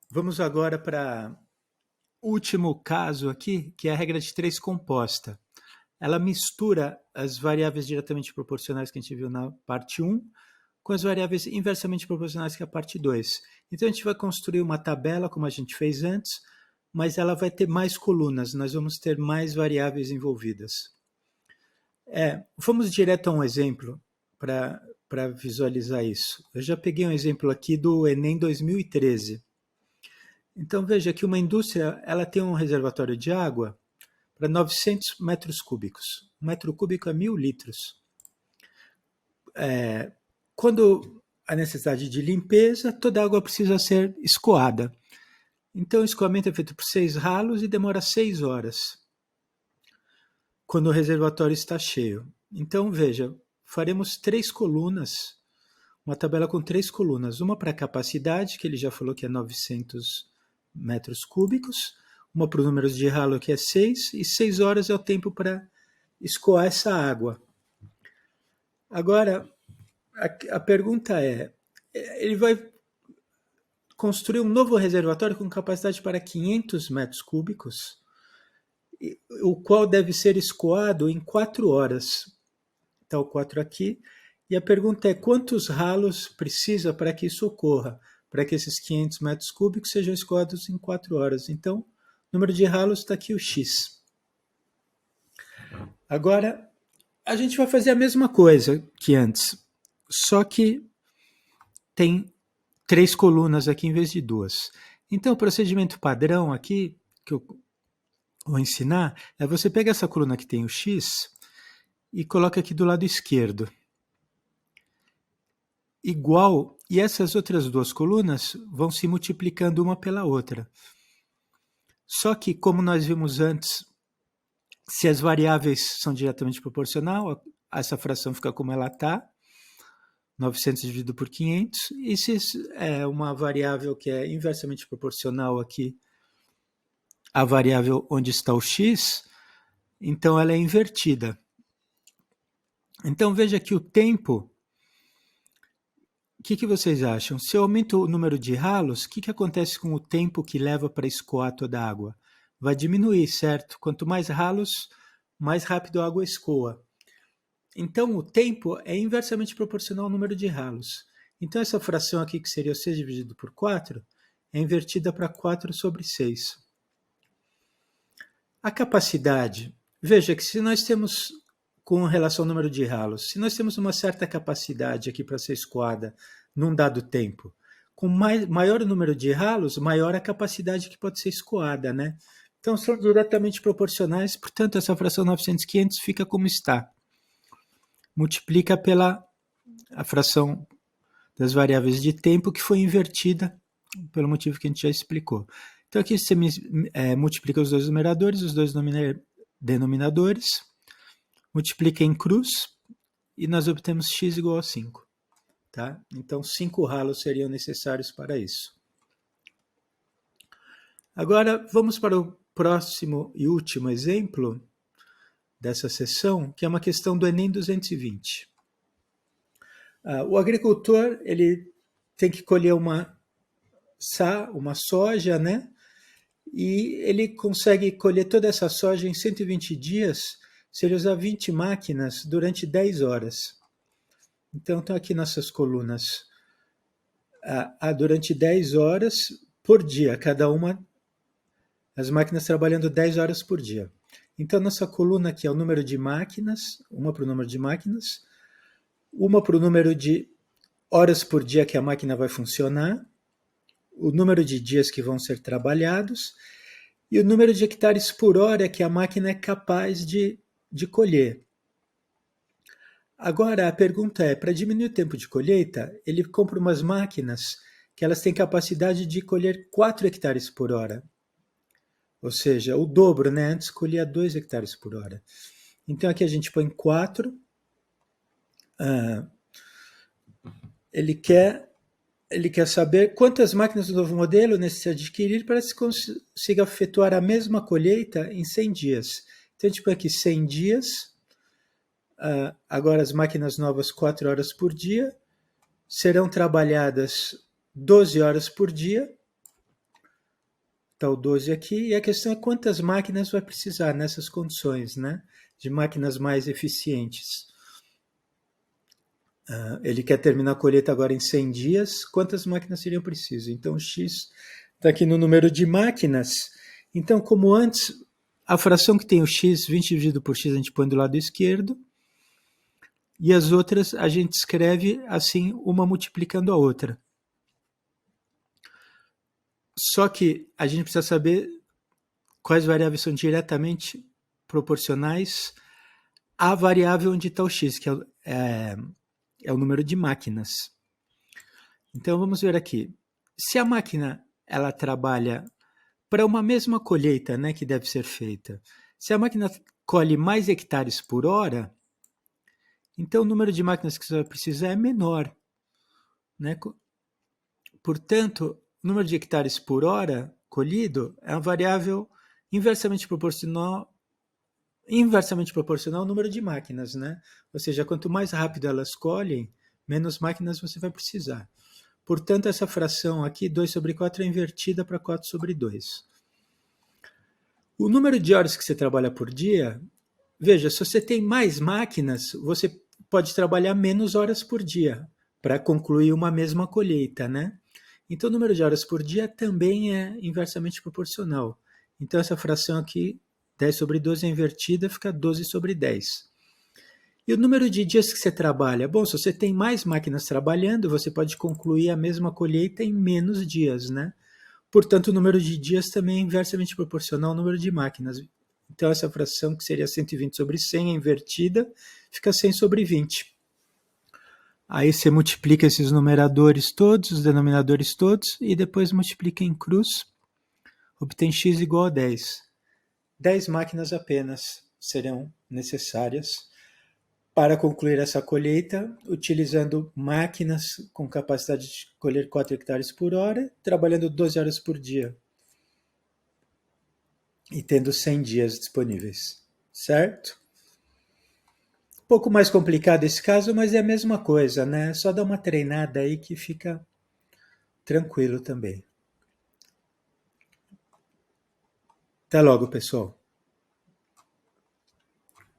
Vamos agora para o último caso aqui, que é a regra de 3 composta. Ela mistura as variáveis diretamente proporcionais que a gente viu na parte 1 com as variáveis inversamente proporcionais, que é a parte 2. Então a gente vai construir uma tabela, como a gente fez antes, mas ela vai ter mais colunas, nós vamos ter mais variáveis envolvidas. Vamos direto a um exemplo para visualizar isso. Eu já peguei um exemplo aqui do Enem 2013. Então veja que uma indústria ela tem um reservatório de água para 900 metros cúbicos. Um metro cúbico é 1.000 litros. Quando a necessidade de limpeza, toda a água precisa ser escoada. Então o escoamento é feito por 6 ralos e demora 6 horas, quando o reservatório está cheio. Então veja, faremos 3 colunas, uma tabela com 3 colunas, uma para a capacidade, que ele já falou que é 900 metros cúbicos, uma para o número de ralo, que é 6, e 6 horas é o tempo para escoar essa água. Agora, a pergunta é, ele vai construir um novo reservatório com capacidade para 500 metros cúbicos, o qual deve ser escoado em 4 horas. Está o 4 aqui. E a pergunta é, quantos ralos precisa para que isso ocorra? Para que esses 500 metros cúbicos sejam escoados em 4 horas. Então, o número de ralos está aqui o X. Agora, a gente vai fazer a mesma coisa que antes, só que tem 3 colunas aqui em vez de 2. Então, o procedimento padrão aqui, que eu vou ensinar, é você pega essa coluna que tem o X e coloca aqui do lado esquerdo. Igual, e essas outras 2 colunas vão se multiplicando uma pela outra. Só que, como nós vimos antes, se as variáveis são diretamente proporcional, essa fração fica como ela está, 900 dividido por 500, e se é uma variável que é inversamente proporcional aqui, a variável onde está o x, então ela é invertida. Então veja que o tempo, o que vocês acham? Se eu aumento o número de ralos, o que acontece com o tempo que leva para escoar toda a água? Vai diminuir, certo? Quanto mais ralos, mais rápido a água escoa. Então, o tempo é inversamente proporcional ao número de ralos. Então, essa fração aqui, que seria o 6 dividido por 4, é invertida para 4 sobre 6. A capacidade. Veja que se nós temos, com relação ao número de ralos, se nós temos uma certa capacidade aqui para ser escoada num dado tempo, com maior o número de ralos, maior a capacidade que pode ser escoada, né? Então, são diretamente proporcionais, portanto, essa fração 900, 500 fica como está. Multiplica pela a fração das variáveis de tempo que foi invertida pelo motivo que a gente já explicou. Então aqui você multiplica os dois numeradores, os dois denominadores, multiplica em cruz e nós obtemos x igual a 5. Tá? Então 5 ralos seriam necessários para isso. Agora vamos para o próximo e último exemplo dessa sessão, que é uma questão do Enem 220. O agricultor ele tem que colher uma soja, né? E ele consegue colher toda essa soja em 120 dias se ele usar 20 máquinas durante 10 horas. Então, estão aqui nossas colunas. Durante 10 horas por dia, cada uma, as máquinas trabalhando 10 horas por dia. Então, nossa coluna aqui é o número de máquinas, uma para o número de máquinas, uma para o número de horas por dia que a máquina vai funcionar, o número de dias que vão ser trabalhados e o número de hectares por hora que a máquina é capaz de colher. Agora, a pergunta é, para diminuir o tempo de colheita, ele compra umas máquinas que elas têm capacidade de colher 4 hectares por hora. Ou seja, o dobro, né? Antes colhia 2 hectares por hora. Então aqui a gente põe 4. Ele quer saber quantas máquinas do novo modelo necessita adquirir para que se consiga efetuar a mesma colheita em 100 dias. Então, a gente põe aqui 100 dias. Agora, as máquinas novas, 4 horas por dia. Serão trabalhadas 12 horas por dia. está o 12 aqui, e a questão é quantas máquinas vai precisar nessas condições, né? De máquinas mais eficientes. Ele quer terminar a colheita agora em 100 dias, quantas máquinas seriam precisas? Então, x está aqui no número de máquinas. Então, como antes, a fração que tem o x, 20 dividido por x, a gente põe do lado esquerdo, e as outras a gente escreve assim, uma multiplicando a outra. Só que a gente precisa saber quais variáveis são diretamente proporcionais à variável onde está o x, que é o número de máquinas. Então vamos ver aqui. Se a máquina ela trabalha para uma mesma colheita, né, que deve ser feita, se a máquina colhe mais hectares por hora, então o número de máquinas que você vai precisar é menor, né? Portanto, o número de hectares por hora colhido é uma variável inversamente proporcional ao número de máquinas, né? Ou seja, quanto mais rápido elas colhem, menos máquinas você vai precisar. Portanto, essa fração aqui, 2 sobre 4, é invertida para 4 sobre 2. O número de horas que você trabalha por dia, veja, se você tem mais máquinas, você pode trabalhar menos horas por dia para concluir uma mesma colheita, né? Então, o número de horas por dia também é inversamente proporcional. Então, essa fração aqui, 10 sobre 12 é invertida, fica 12 sobre 10. E o número de dias que você trabalha? Bom, se você tem mais máquinas trabalhando, você pode concluir a mesma colheita em menos dias, né? Portanto, o número de dias também é inversamente proporcional ao número de máquinas. Então, essa fração, que seria 120 sobre 100, é invertida, fica 100 sobre 20. Aí você multiplica esses numeradores todos, os denominadores todos, e depois multiplica em cruz, obtém x igual a 10. 10 máquinas apenas serão necessárias para concluir essa colheita, utilizando máquinas com capacidade de colher 4 hectares por hora, trabalhando 12 horas por dia e tendo 100 dias disponíveis, certo? Um pouco mais complicado esse caso, mas é a mesma coisa, né? Só dá uma treinada aí que fica tranquilo também. Até logo, pessoal.